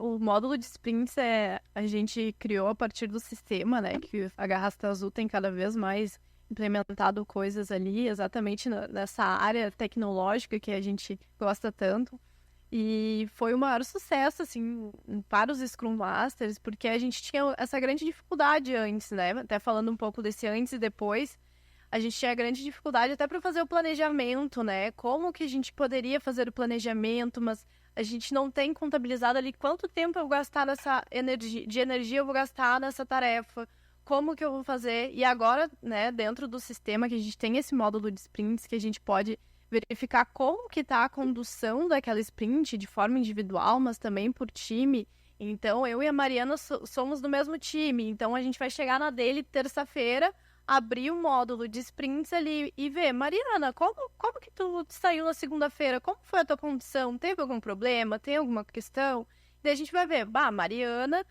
O módulo de sprints a gente criou a partir do sistema, né? Que a Garrasta Azul tem cada vez mais implementado coisas ali, exatamente nessa área tecnológica que a gente gosta tanto. E foi o maior sucesso, assim, para os Scrum Masters, porque a gente tinha essa grande dificuldade antes, né? Até falando um pouco desse antes e depois, a gente tinha grande dificuldade até para fazer o planejamento, né? Como que a gente poderia fazer o planejamento, mas a gente não tem contabilizado ali quanto tempo eu vou gastar nessa energia eu vou gastar nessa tarefa, como que eu vou fazer. E agora, né, dentro do sistema que a gente tem esse módulo de sprints, que a gente pode verificar como que está a condução daquela sprint de forma individual, mas também por time. Então, eu e a Mariana somos do mesmo time, então a gente vai chegar na dele terça-feira, abrir o módulo de sprints ali e ver, Mariana, como que tu saiu na segunda-feira? Como foi a tua condição? Teve algum problema? Tem alguma questão? Daí a gente vai ver, Mariana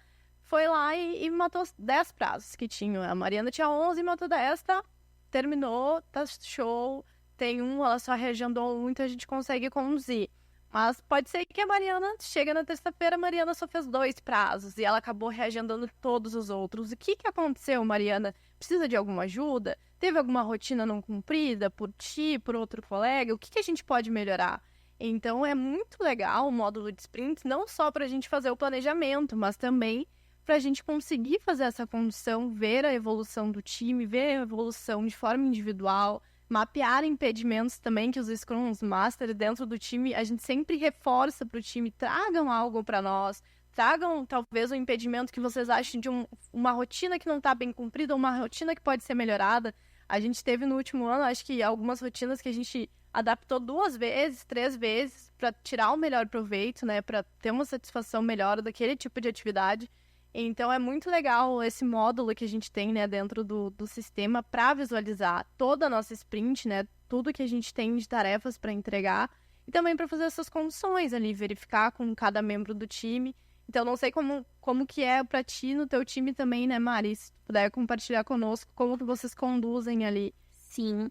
foi lá e matou 10 prazos que tinham. A Mariana tinha 11 e matou 10, tá? Terminou, tá show. Tem ela só reagendou muito, a gente consegue conduzir. Mas pode ser que a Mariana chega na terça-feira, a Mariana só fez 2 prazos e ela acabou reagendando todos os outros. O que aconteceu, Mariana? Precisa de alguma ajuda? Teve alguma rotina não cumprida por ti, por outro colega? O que a gente pode melhorar? Então, é muito legal o módulo de sprints, não só para a gente fazer o planejamento, mas também para a gente conseguir fazer essa condução, ver a evolução do time, ver a evolução de forma individual, mapear impedimentos também, que os Scrum Masters dentro do time, a gente sempre reforça para o time, tragam algo para nós, tragam talvez um impedimento que vocês achem de uma rotina que não está bem cumprida, ou uma rotina que pode ser melhorada. A gente teve no último ano, acho que algumas rotinas que a gente adaptou 2 vezes, 3 vezes, para tirar o melhor proveito, né, para ter uma satisfação melhor daquele tipo de atividade. Então, é muito legal esse módulo que a gente tem, né, dentro do sistema para visualizar toda a nossa sprint, né, tudo que a gente tem de tarefas para entregar e também para fazer essas condições ali, verificar com cada membro do time. Então, não sei como que é para ti no teu time também, né, Mari? Se tu puder compartilhar conosco como que vocês conduzem ali. Sim,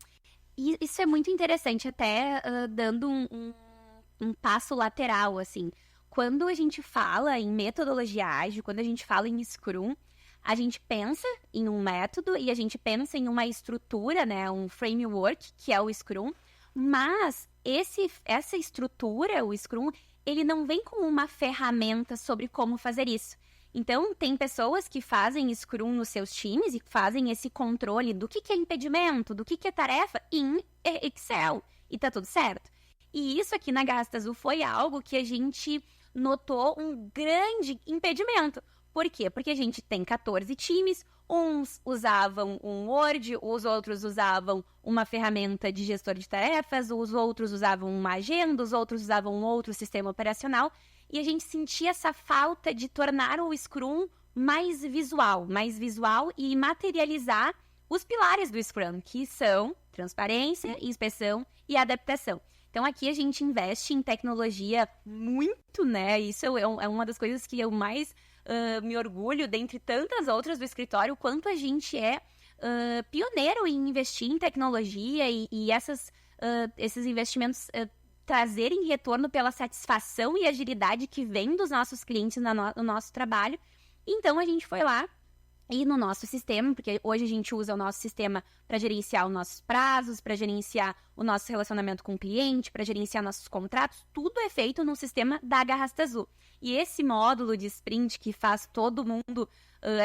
e isso é muito interessante, até dando um passo lateral, assim. Quando a gente fala em metodologia ágil, quando a gente fala em Scrum, a gente pensa em um método e a gente pensa em uma estrutura, né, um framework, que é o Scrum, mas essa estrutura, o Scrum, ele não vem como uma ferramenta sobre como fazer isso. Então, tem pessoas que fazem Scrum nos seus times e fazem esse controle do que é impedimento, do que é tarefa em Excel, e tá tudo certo. E isso aqui na Garrasta Azul foi algo que a gente notou um grande impedimento. Por quê? Porque a gente tem 14 times, uns usavam um Word, os outros usavam uma ferramenta de gestor de tarefas, os outros usavam uma agenda, os outros usavam um outro sistema operacional, e a gente sentia essa falta de tornar o Scrum mais visual e materializar os pilares do Scrum, que são transparência, inspeção e adaptação. Então, aqui a gente investe em tecnologia muito, né? Isso é uma das coisas que eu mais me orgulho, dentre tantas outras do escritório, o quanto a gente é pioneiro em investir em tecnologia e esses investimentos trazerem retorno pela satisfação e agilidade que vem dos nossos clientes no nosso trabalho. Então, a gente foi lá e no nosso sistema, porque hoje a gente usa o nosso sistema para gerenciar os nossos prazos, para gerenciar o nosso relacionamento com o cliente, para gerenciar nossos contratos, tudo é feito no sistema da Garrasta Azul. E esse módulo de sprint que faz todo mundo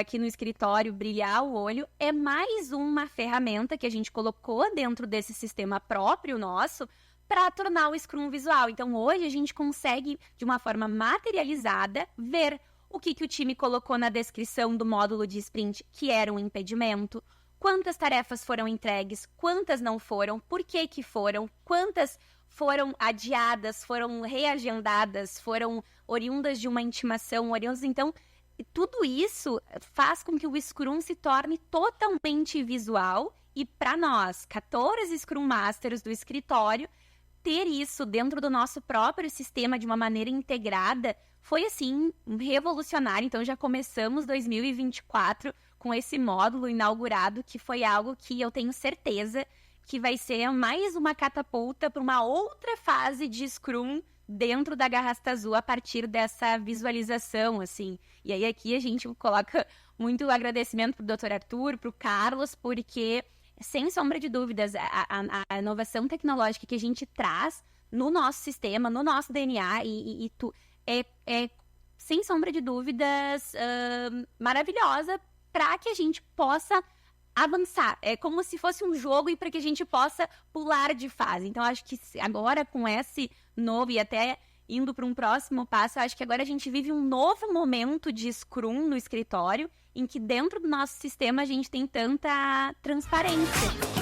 aqui no escritório brilhar o olho é mais uma ferramenta que a gente colocou dentro desse sistema próprio nosso para tornar o Scrum visual. Então, hoje a gente consegue, de uma forma materializada, ver o que o time colocou na descrição do módulo de sprint, que era um impedimento, quantas tarefas foram entregues, quantas não foram, por que foram, quantas foram adiadas, foram reagendadas, foram oriundas de uma intimação, oriundas. Então, tudo isso faz com que o Scrum se torne totalmente visual e para nós, 14 Scrum Masters do escritório, ter isso dentro do nosso próprio sistema de uma maneira integrada foi, assim, revolucionário. Então, já começamos 2024 com esse módulo inaugurado, que foi algo que eu tenho certeza que vai ser mais uma catapulta para uma outra fase de Scrum dentro da Garrasta Azul a partir dessa visualização, assim. E aí aqui a gente coloca muito agradecimento pro Dr. Arthur, pro Carlos, porque, sem sombra de dúvidas, a inovação tecnológica que a gente traz no nosso sistema, no nosso DNA, é sem sombra de dúvidas, maravilhosa para que a gente possa avançar. É como se fosse um jogo e para que a gente possa pular de fase. Então, acho que agora, com esse novo e até indo para um próximo passo, acho que agora a gente vive um novo momento de Scrum no escritório, em que dentro do nosso sistema a gente tem tanta transparência.